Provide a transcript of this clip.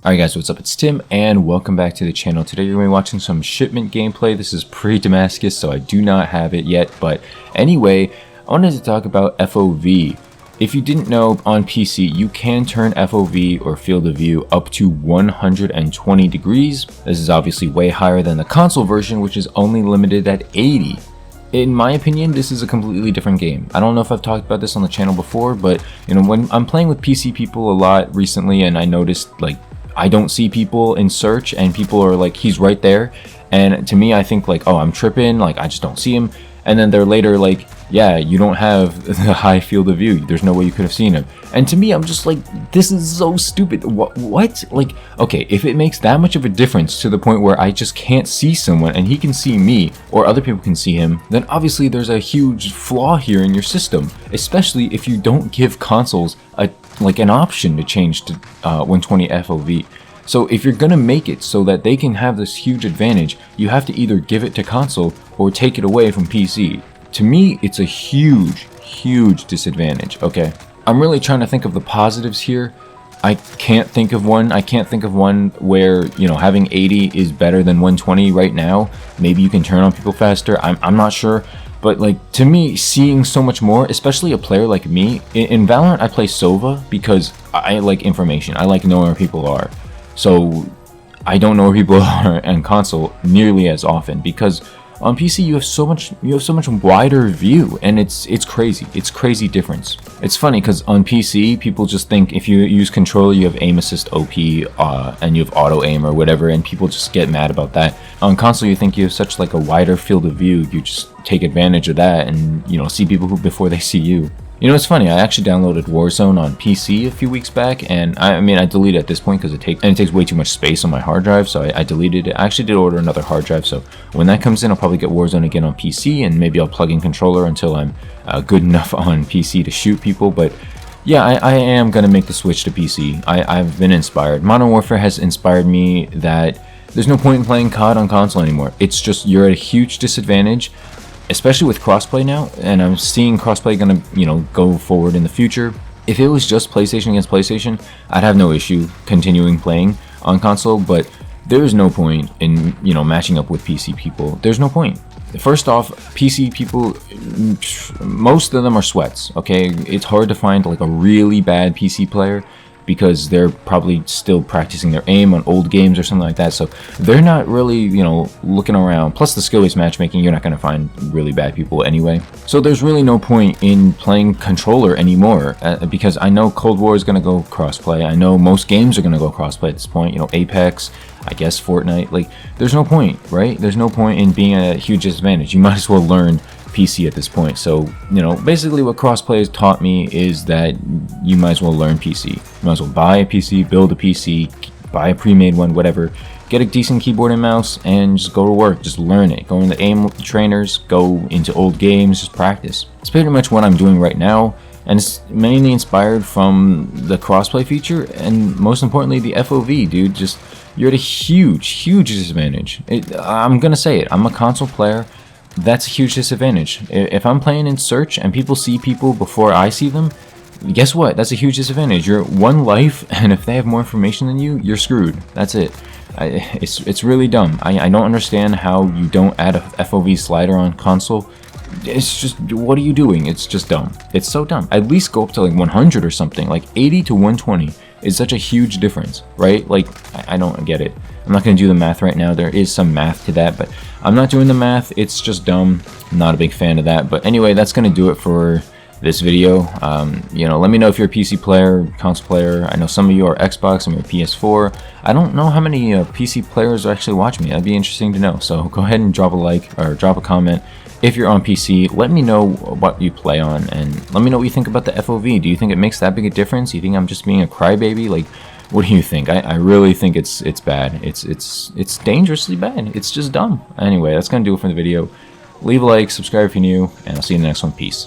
Alright guys, what's up? It's Tim and welcome back to the channel. Today you're going to be watching some shipment gameplay. This is pre-Damascus, so I do not have it yet. But anyway, I wanted to talk about FOV. If you didn't know, on PC you can turn FOV or field of view up to 120 degrees. This is obviously way higher than the console version, which is only limited at 80. In my opinion, this is a completely different game. I don't know if I've talked about this on the channel before, but you know, when I'm playing with PC people a lot recently, and I noticed like I don't see people in search and people are like, he's right there, and to me I think like, oh, I'm tripping, like I just don't see him. And then they're later like, yeah, you don't have the high field of view, there's no way you could have seen him. And to me, I'm just like, this is so stupid. What? Like, okay, if it makes that much of a difference to the point where I just can't see someone and he can see me, or other people can see him, then obviously there's a huge flaw here in your system, especially if you don't give consoles an option to change to 120 FOV. So if you're gonna make it so that they can have this huge advantage, you have to either give it to console or take it away from PC. To me, it's a huge disadvantage, okay? I'm really trying to think of the positives here. I can't think of one. I can't think of one where, you know, having 80 is better than 120 right now. Maybe you can turn on people faster. I'm not sure. But like, to me, seeing so much more, especially a player like me, in Valorant I play Sova because I like information. I like knowing where people are. So I don't know where people are on console nearly as often, because on PC you have so much wider view, and it's crazy difference. It's funny because on PC people just think if you use controller you have aim assist OP and you have auto aim or whatever, and people just get mad about that. On console you think you have such like a wider field of view, you just take advantage of that and, you know, see people who before they see you. You know, it's funny, I actually downloaded Warzone on PC a few weeks back, and I mean I deleted it at this point because it takes way too much space on my hard drive, so I deleted it. I actually did order another hard drive, so when that comes in I'll probably get Warzone again on PC, and maybe I'll plug in controller until I'm good enough on PC to shoot people. But yeah, I am going to make the switch to PC. I've been inspired. Modern Warfare has inspired me that there's no point in playing COD on console anymore. It's just, you're at a huge disadvantage, especially with crossplay now, and I'm seeing crossplay gonna, you know, go forward in the future. If it was just PlayStation against PlayStation, I'd have no issue continuing playing on console, but there's no point in, you know, matching up with PC people. There's no point. First off, PC people, most of them are sweats, okay? It's hard to find like a really bad PC player because they're probably still practicing their aim on old games or something like that, so they're not really, you know, looking around. Plus the skill-based matchmaking, you're not going to find really bad people anyway, so there's really no point in playing controller anymore, because I know Cold War is going to go crossplay. I know most games are going to go crossplay at this point, you know, Apex, I guess Fortnite. Like, there's no point, right? There's no point in being at a huge disadvantage. You might as well learn PC at this point. So, you know, basically what crossplay has taught me is that you might as well learn PC. You might as well buy a PC, build a PC, buy a pre-made one, whatever, get a decent keyboard and mouse, and just go to work. Just learn it. Go into aim trainers, go into old games, just practice. It's pretty much what I'm doing right now, and it's mainly inspired from the crossplay feature, and most importantly the FOV, dude. Just, you're at a huge disadvantage. I'm gonna say it, I'm a console player. That's a huge disadvantage. If I'm playing in search and people see people before I see them, guess what? That's a huge disadvantage. You're one life, and if they have more information than you, you're screwed. That's it. It's really dumb. I don't understand how you don't add a FOV slider on console. It's just, what are you doing? It's just dumb. It's so dumb. At least go up to like 100 or something. Like 80 to 120 is such a huge difference, right? Like, I don't get it. I'm not going to do the math right now. There is some math to that, but I'm not doing the math. It's just dumb. I'm not a big fan of that. But anyway, that's going to do it for this video. You know, let me know if you're a PC player, console player. I know some of you are Xbox, some of you are PS4. I don't know how many PC players actually watch me. That'd be interesting to know. So go ahead and drop a like or drop a comment. If you're on PC, let me know what you play on, and let me know what you think about the FOV. Do you think it makes that big a difference? Do you think I'm just being a crybaby? Like, what do you think? I really think it's bad. It's dangerously bad. It's just dumb. Anyway, that's gonna do it for the video. Leave a like, subscribe if you're new, and I'll see you in the next one. Peace.